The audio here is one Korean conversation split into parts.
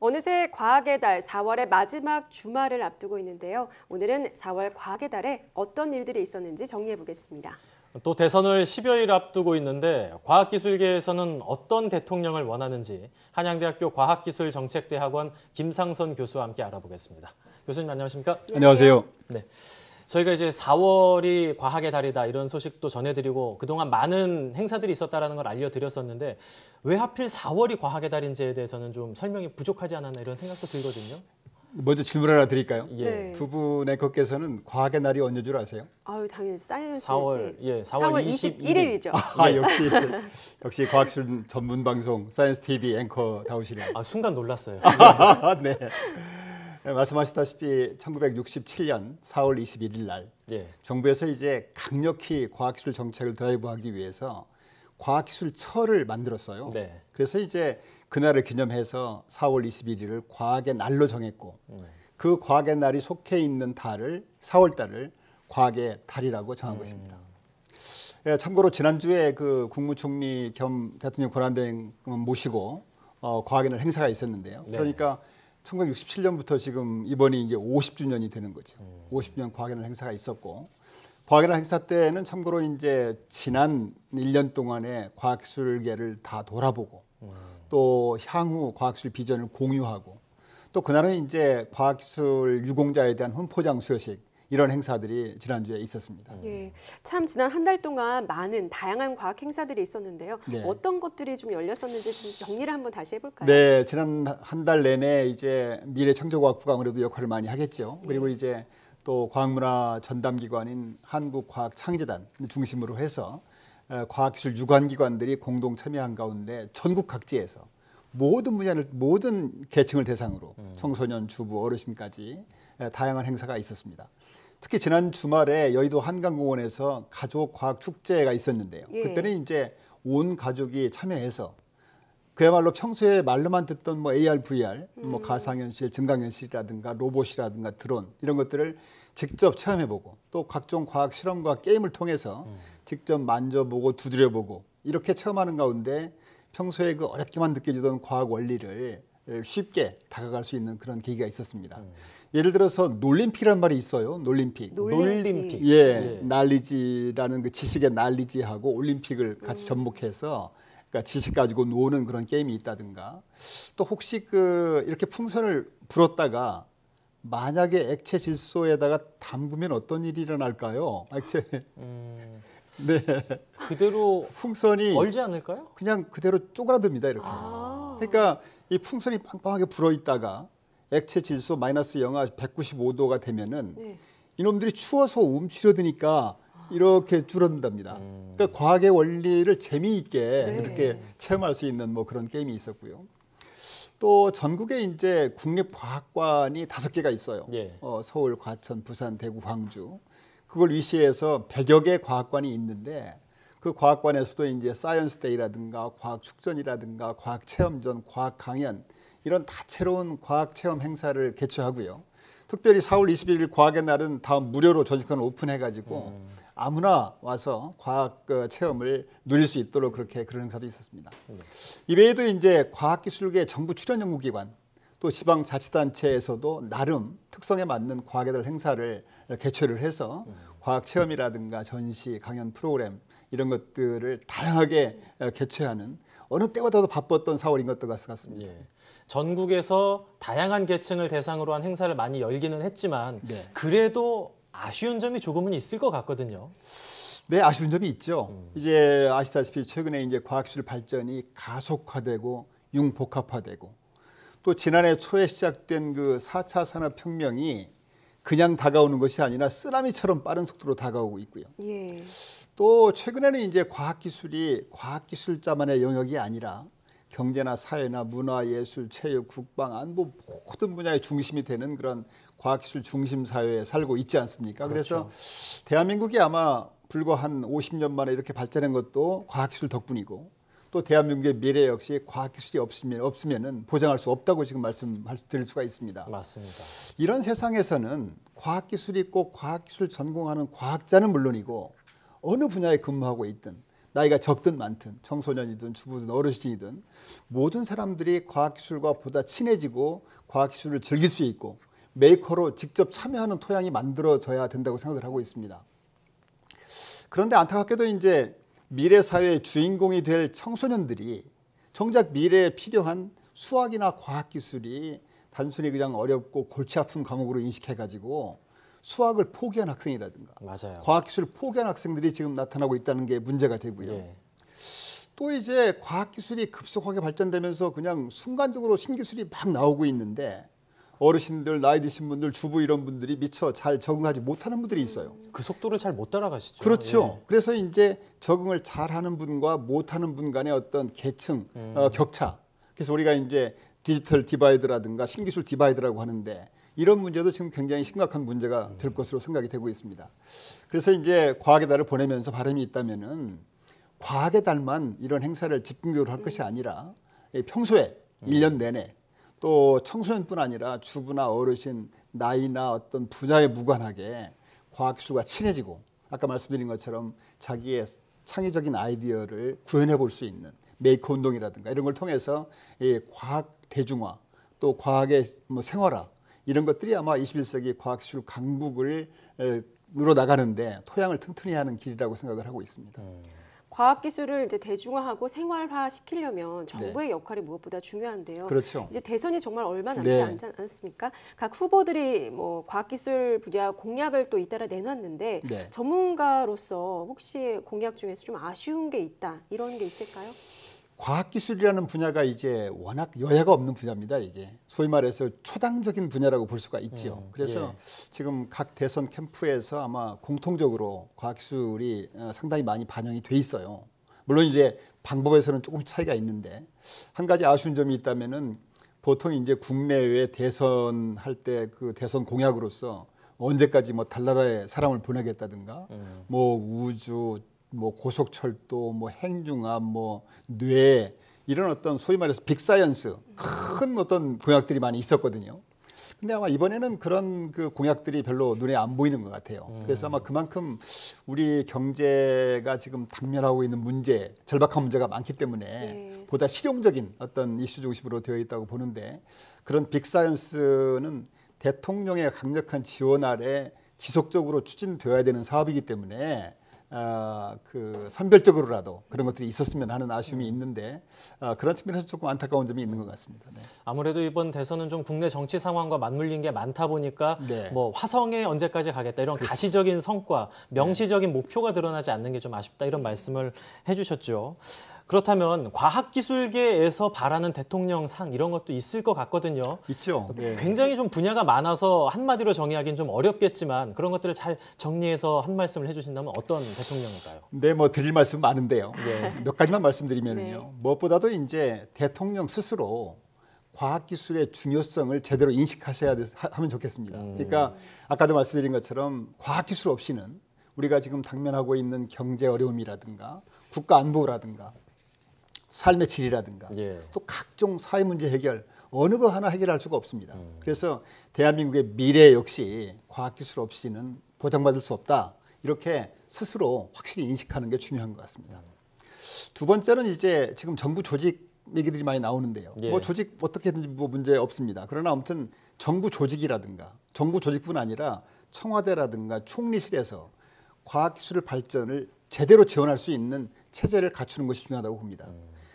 어느새 과학의 달 4월의 마지막 주말을 앞두고 있는데요. 오늘은 4월 과학의 달에 어떤 일들이 있었는지 정리해 보겠습니다. 또 대선을 10여일 앞두고 있는데 과학기술계에서는 어떤 대통령을 원하는지 한양대학교 과학기술정책대학원 김상선 교수와 함께 알아보겠습니다. 교수님 안녕하십니까? 안녕하세요. 네. 저희가 이제 4월이 과학의 달이다 이런 소식도 전해드리고 그동안 많은 행사들이 있었다는 걸 알려드렸었는데 왜 하필 4월이 과학의 달인지에 대해서는 좀 설명이 부족하지 않았나 이런 생각도 들거든요. 먼저 질문 하나 드릴까요? 예. 네. 두 분의 것께서는 과학의 날이 언제 줄 아세요? 아유, 당연히 사이언스 4월, 데이. 4월 21일이죠. 역시 과학기술 전문 방송 사이언스 TV 앵커 다우시네요. 순간 놀랐어요. 네. 말씀하셨다시피 1967년 4월 21일 날 예. 정부에서 이제 강력히 과학기술 정책을 드라이브하기 위해서 과학기술처를 만들었어요. 네. 그래서 이제 그날을 기념해서 4월 21일을 과학의 날로 정했고 그 과학의 날이 속해 있는 달을 4월 달을 과학의 달이라고 정한 것입니다. 예, 참고로 지난주에 그 국무총리 겸 대통령 권한대행 모시고 과학의 날 행사가 있었는데요. 네. 그러니까 1967년부터 지금 이번이 이제 50주년이 되는 거죠. 50주년 과학의 날 행사가 있었고 과학의 날 행사 때는 참고로 이제 지난 1년 동안의 과학기술계를 다 돌아보고 또 향후 과학기술 비전을 공유하고 또 그날은 이제 과학기술 유공자에 대한 훈포장 수여식 이런 행사들이 지난주에 있었습니다. 예, 참 지난 한 달 동안 많은 다양한 과학 행사들이 있었는데요. 네. 어떤 것들이 좀 열렸었는지 좀 정리를 한번 다시 해볼까요? 네, 지난 한 달 내내 이제 미래창조과학부가 아무래도 역할을 많이 하겠죠. 그리고 이제 또 과학문화 전담기관인 한국과학창의재단 중심으로 해서 과학기술 유관기관들이 공동 참여한 가운데 전국 각지에서 모든 분야를 모든 계층을 대상으로 청소년, 주부, 어르신까지 다양한 행사가 있었습니다. 특히 지난 주말에 여의도 한강공원에서 가족 과학 축제가 있었는데요. 예. 그때는 이제 온 가족이 참여해서 그야말로 평소에 말로만 듣던 뭐 AR, VR, 뭐 가상현실, 증강현실이라든가 로봇이라든가 드론 이런 것들을 직접 체험해보고 또 각종 과학 실험과 게임을 통해서 직접 만져보고 두드려보고 이렇게 체험하는 가운데 평소에 그 어렵게만 느껴지던 과학 원리를 쉽게 다가갈 수 있는 그런 계기가 있었습니다. 예를 들어서 놀림픽이라는 말이 있어요. 놀림픽. 놀림픽. 예, 날리지라는 그 지식의 날리지하고 올림픽을 같이 접목해서 그러니까 지식 가지고 노는 그런 게임이 있다든가 또 혹시 그 이렇게 풍선을 불었다가 만약에 액체 질소에다가 담그면 어떤 일이 일어날까요? 액체. 네. 그대로 풍선이 얼지 않을까요? 그냥 그대로 쪼그라듭니다. 이렇게. 그러니까 이 풍선이 빵빵하게 불어 있다가 액체 질소 마이너스 영하 195도가 되면은 이놈들이 추워서 움츠려드니까 이렇게 줄어든답니다. 그러니까 과학의 원리를 재미있게 이렇게 체험할 수 있는 뭐 그런 게임이 있었고요. 또 전국에 이제 국립과학관이 5개가 있어요. 예. 서울, 과천, 부산, 대구, 광주. 그걸 위시해서 100여 개 과학관이 있는데 그 과학관에서도 이제 사이언스 데이라든가 과학 축전이라든가 과학 체험전, 과학 강연 이런 다채로운 과학 체험 행사를 개최하고요. 특별히 4월 21일 과학의 날은 다음 무료로 전시관 오픈해가지고 아무나 와서 과학 체험을 누릴 수 있도록 그렇게 그런 행사도 있었습니다. 이 외에도 이제 과학기술계 정부 출연 연구기관 또 지방자치단체에서도 나름 특성에 맞는 과학의 달 행사를 개최를 해서 과학 체험이라든가 전시, 강연 프로그램 이런 것들을 다양하게 개최하는 어느 때보다도 바빴던 4월인 것도 같습니다. 예. 전국에서 다양한 계층을 대상으로 한 행사를 많이 열기는 했지만 그래도 아쉬운 점이 조금은 있을 것 같거든요. 네, 아쉬운 점이 있죠. 이제 아시다시피 최근에 이제 과학기술 발전이 가속화되고 융복합화되고 또 지난해 초에 시작된 그 4차 산업혁명이 그냥 다가오는 것이 아니라 쓰나미처럼 빠른 속도로 다가오고 있고요. 예. 또 최근에는 이제 과학기술이 과학기술자만의 영역이 아니라 경제나 사회나 문화, 예술, 체육, 국방, 안보 모든 분야의 중심이 되는 그런 과학기술 중심 사회에 살고 있지 않습니까? 그렇죠. 그래서 대한민국이 아마 불과 한 50년 만에 이렇게 발전한 것도 과학기술 덕분이고 또 대한민국의 미래 역시 과학기술이 없으면은 보장할 수 없다고 지금 말씀드릴 수가 있습니다. 맞습니다. 이런 세상에서는 과학기술이 꼭 과학기술 전공하는 과학자는 물론이고 어느 분야에 근무하고 있든 나이가 적든 많든 청소년이든 주부든 어르신이든 모든 사람들이 과학기술과 보다 친해지고 과학기술을 즐길 수 있고 메이커로 직접 참여하는 토양이 만들어져야 된다고 생각을 하고 있습니다. 그런데 안타깝게도 이제 미래 사회의 주인공이 될 청소년들이 정작 미래에 필요한 수학이나 과학기술이 단순히 그냥 어렵고 골치 아픈 과목으로 인식해가지고 수학을 포기한 학생이라든가 맞아요. 과학기술을 포기한 학생들이 지금 나타나고 있다는 게 문제가 되고요. 예. 또 이제 과학기술이 급속하게 발전되면서 그냥 순간적으로 신기술이 막 나오고 있는데 어르신들, 나이 드신 분들, 주부 이런 분들이 미처 잘 적응하지 못하는 분들이 있어요. 그 속도를 잘 못 따라가시죠. 그렇죠. 예. 그래서 이제 적응을 잘하는 분과 못하는 분 간의 어떤 계층, 격차. 그래서 우리가 이제 디지털 디바이드라든가 신기술 디바이드라고 하는데 이런 문제도 지금 굉장히 심각한 문제가 될 것으로 생각이 되고 있습니다. 그래서 이제 과학의 달을 보내면서 바람이 있다면은 과학의 달만 이런 행사를 집중적으로 할 것이 아니라 평소에 1년 내내 또 청소년뿐 아니라 주부나 어르신, 나이나 어떤 분야에 무관하게 과학기술과 친해지고 아까 말씀드린 것처럼 자기의 창의적인 아이디어를 구현해 볼 수 있는 메이커 운동이라든가 이런 걸 통해서 이 과학 대중화 또 과학의 뭐 생활화 이런 것들이 아마 21세기 과학기술 강국을 늘어나가는데 토양을 튼튼히 하는 길이라고 생각을 하고 있습니다. 과학기술을 이제 대중화하고 생활화 시키려면 정부의 역할이 무엇보다 중요한데요. 그렇죠. 이제 대선이 정말 얼마 남지 네. 않지 않습니까? 각 후보들이 뭐 과학기술 분야 공약을 또 잇따라 내놨는데 네. 전문가로서 혹시 공약 중에서 좀 아쉬운 게 있다 이런 게 있을까요? 과학기술이라는 분야가 이제 워낙 여야가 없는 분야입니다. 이게 소위 말해서 초당적인 분야라고 볼 수가 있죠. 그래서 지금 각 대선 캠프에서 아마 공통적으로 과학기술이 상당히 많이 반영이 돼 있어요. 물론 이제 방법에서는 조금 차이가 있는데 한 가지 아쉬운 점이 있다면은 보통 이제 국내외 대선 할 때 그 대선 공약으로서 언제까지 뭐 달나라에 사람을 보내겠다든가 뭐 우주 뭐 고속철도, 뭐 핵융합, 뭐 뇌 이런 어떤 소위 말해서 빅사이언스 큰 어떤 공약들이 많이 있었거든요. 근데 아마 이번에는 그런 그 공약들이 별로 눈에 안 보이는 것 같아요. 그래서 아마 그만큼 우리 경제가 지금 당면하고 있는 문제, 절박한 문제가 많기 때문에 보다 실용적인 어떤 이슈 중심으로 되어 있다고 보는데 그런 빅사이언스는 대통령의 강력한 지원 아래 지속적으로 추진되어야 되는 사업이기 때문에 그 선별적으로라도 그런 것들이 있었으면 하는 아쉬움이 있는데 그런 측면에서 조금 안타까운 점이 있는 것 같습니다. 네. 아무래도 이번 대선은 좀 국내 정치 상황과 맞물린 게 많다 보니까 네. 뭐 화성에 언제까지 가겠다 이런 가시적인 성과, 명시적인 목표가 드러나지 않는 게 좀 아쉽다 이런 말씀을 해주셨죠. 그렇다면 과학기술계에서 바라는 대통령상 이런 것도 있을 것 같거든요. 있죠. 네. 굉장히 좀 분야가 많아서 한마디로 정의하기는 좀 어렵겠지만 그런 것들을 잘 정리해서 한 말씀을 해주신다면 어떤 대통령일까요? 네, 뭐 드릴 말씀 많은데요. 몇 가지만 말씀드리면요. 네. 무엇보다도 이제 대통령 스스로 과학기술의 중요성을 제대로 인식하셔야 하면 좋겠습니다. 그러니까 아까도 말씀드린 것처럼 과학기술 없이는 우리가 지금 당면하고 있는 경제 어려움이라든가 국가 안보라든가 삶의 질이라든가 또 각종 사회 문제 해결 어느 거 하나 해결할 수가 없습니다. 그래서 대한민국의 미래 역시 과학기술 없이는 보장받을 수 없다. 이렇게 스스로 확실히 인식하는 게 중요한 것 같습니다. 두 번째는 이제 지금 정부 조직 얘기들이 많이 나오는데요. 뭐 조직 어떻게든지 뭐 문제 없습니다. 그러나 아무튼 정부 조직이라든가 정부 조직뿐 아니라 청와대라든가 총리실에서 과학기술 발전을 제대로 지원할 수 있는 체제를 갖추는 것이 중요하다고 봅니다.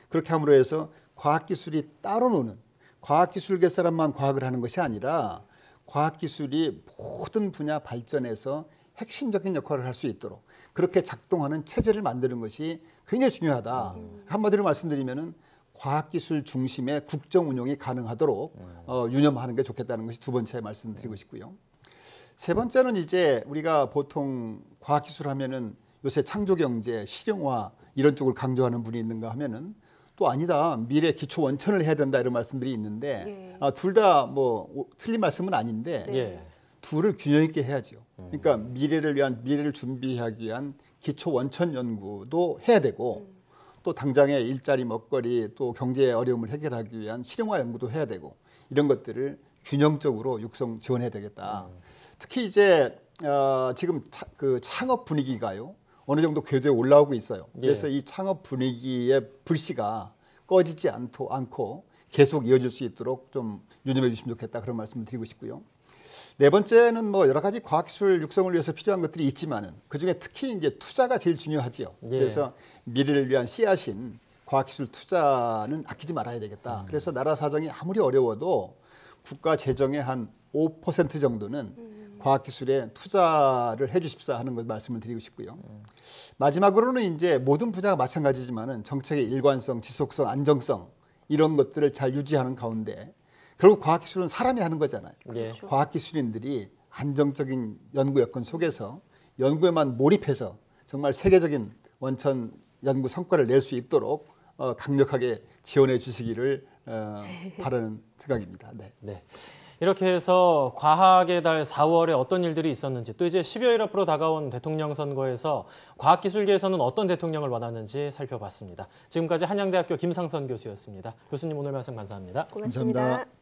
그렇게 함으로 해서 과학기술이 따로 노는 과학기술계 사람만 과학을 하는 것이 아니라 과학기술이 모든 분야 발전에서 핵심적인 역할을 할 수 있도록 그렇게 작동하는 체제를 만드는 것이 굉장히 중요하다. 한마디로 말씀드리면은 과학기술 중심의 국정 운영이 가능하도록 유념하는 게 좋겠다는 것이 두 번째 말씀드리고 싶고요. 세 번째는 이제 우리가 보통 과학기술 하면은 요새 창조경제, 실용화 이런 쪽을 강조하는 분이 있는가 하면은 또 아니다. 미래 기초 원천을 해야 된다 이런 말씀들이 있는데 둘 다 뭐 틀린 말씀은 아닌데 둘을 균형 있게 해야죠. 그러니까 미래를 준비하기 위한 기초 원천 연구도 해야 되고 또 당장의 일자리 먹거리 또 경제의 어려움을 해결하기 위한 실용화 연구도 해야 되고 이런 것들을 균형적으로 육성 지원해야 되겠다. 특히 이제 지금 그 창업 분위기가요. 어느 정도 궤도에 올라오고 있어요. 그래서 예. 이 창업 분위기의 불씨가 꺼지지 않고 계속 이어질 수 있도록 좀 유념해 주시면 좋겠다 그런 말씀을 드리고 싶고요. 네 번째는 뭐 여러 가지 과학기술 육성을 위해서 필요한 것들이 있지만은 그중에 특히 이제 투자가 제일 중요하지요. 예. 그래서 미래를 위한 씨앗인 과학기술 투자는 아끼지 말아야 되겠다. 그래서 나라 사정이 아무리 어려워도 국가 재정의 한 5% 정도는 과학기술에 투자를 해주십사 하는 것 말씀을 드리고 싶고요. 마지막으로는 이제 모든 분야가 마찬가지지만은 정책의 일관성, 지속성, 안정성 이런 것들을 잘 유지하는 가운데 결국 과학기술은 사람이 하는 거잖아요. 예. 과학기술인들이 안정적인 연구 여건 속에서 연구에만 몰입해서 정말 세계적인 원천 연구 성과를 낼 수 있도록 강력하게 지원해 주시기를 바라는 생각입니다. 네. 네. 이렇게 해서 과학의 달 4월에 어떤 일들이 있었는지 또 이제 12월 앞으로 다가온 대통령 선거에서 과학기술계에서는 어떤 대통령을 원하는지 살펴봤습니다. 지금까지 한양대학교 김상선 교수였습니다. 교수님 오늘 말씀 감사합니다. 고맙습니다. 감사합니다.